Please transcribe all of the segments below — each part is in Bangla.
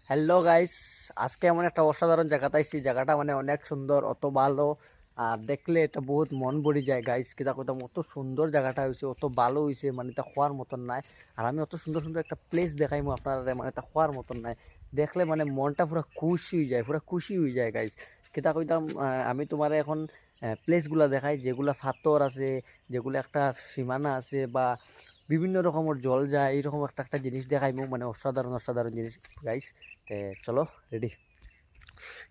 হ্যালো গাইস, আজকে এমন একটা অসাধারণ জায়গাতে আইছি। জায়গাটা মানে অনেক সুন্দর, অত ভালো। আর দেখলে এটা বহুত মন ভরে যায় গাইস। কিতা কইতাম, অত সুন্দর জায়গাটা হয়েছে, অত ভালো হয়েছে, মানে তা হওয়ার মতন নাই। আর আমি অত সুন্দর সুন্দর একটা প্লেস দেখাইমু আপনারা, মানে তা হওয়ার মতন নাই। দেখলে মানে মনটা পুরো খুশি হয়ে যায়, পুরো খুশি হয়ে যায় গাইস। কিতা কইতাম, আমি তোমার এখন প্লেসগুলা দেখাই, যেগুলা ফাতর আছে, যেগুলো একটা সীমানা আছে, বা বিভিন্ন রকমের জল যায়, এইরকম একটা একটা জিনিস দেখাইমু, মানে অসাধারণ অসাধারণ জিনিস গাইস। তে চলো, রেডি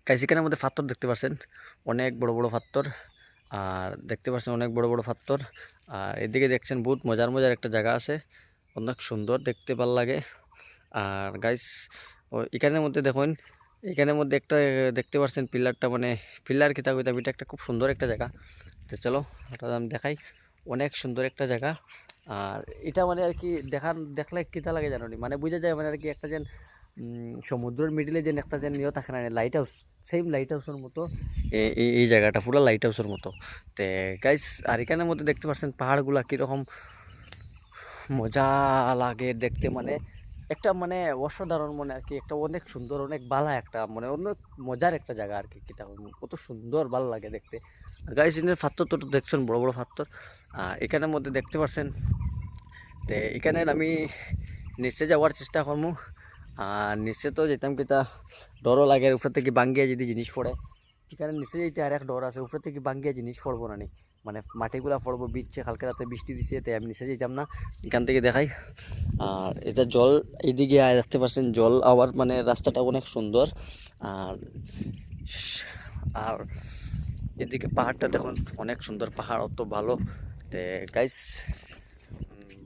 গাইস। এখানের মধ্যে পাথর দেখতে পাচ্ছেন, অনেক বড় বড় পাথর। আর দেখতে পাচ্ছেন অনেক বড় বড় পাথর। আর এদিকে দেখছেন বহুত মজার মজার একটা জায়গা আছে, অনেক সুন্দর, দেখতে ভাল লাগে। আর গাইস, এখানের মধ্যে দেখুন, এখানের মধ্যে একটা দেখতে পাচ্ছেন পিলারটা, মানে পিলার কিতা কইতাম, এটা একটা খুব সুন্দর একটা জায়গা। তো চলো ওটা আমি দেখাই, অনেক সুন্দর একটা জায়গা। আর এটা মানে আর কি দেখলে কিতা লাগে জানো নি? মানে বোঝা যায় মানে আর কি একটা যেন সমুদ্রের মিডিলে যেন একটা যেন ইয়ে থাকে না, লাইট হাউস, সেম লাইট হাউসের মতো। এই জায়গাটা পুরো লাইট হাউসের মতো। তে গাইস, আর এখানের মধ্যে দেখতে পাচ্ছেন পাহাড়গুলা কিরকম মজা লাগে দেখতে, মানে একটা মানে অসাধারণ, মানে আর কি একটা অনেক সুন্দর, অনেক বালা একটা, মানে অনেক মজার একটা জায়গা আর কি। কিতা বলবো, কত সুন্দর ভালো লাগে দেখতে। গাইস, এখানে পাথর তো দেখছেন, বড় বড় পাথর। আর এখানের মধ্যে দেখতে পাচ্ছেন, তে এখানে আমি নিচে যাওয়ার চেষ্টা করবো। আর নিচে তো যেতাম কিতা ডরও লাগে, উপর থেকে বাঙ্গিয়া যদি জিনিস পড়ে। এখানে নিচে যেতে আর এক ডর আছে, উপর থেকে বাঙ্গিয়া জিনিস পড়বো না নি, মানে মাটিগুলা পড়বো, বিচ্ছে কালকে রাতে বৃষ্টি দিছে, তাই আমি নিচে যেতাম না। এখান থেকে দেখাই। আর এটা জল, এইদিকে দেখতে পাচ্ছেন জল আবার, মানে রাস্তাটা অনেক সুন্দর। আর আর এদিকে পাহাড়টা দেখুন, অনেক সুন্দর পাহাড়, অত ভালো। তে গাইস,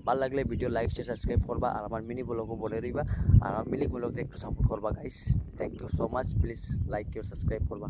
ভাল লাগলে ভিডিও লাইক শেয়ার সাবস্ক্রাইব করবা, আর আমার মিনি ব্লগও বলে রইবা। আর আমার মিনি ব্লগটা একটু সাপোর্ট করবা guys. Thank you so much, please like your subscribe করবা।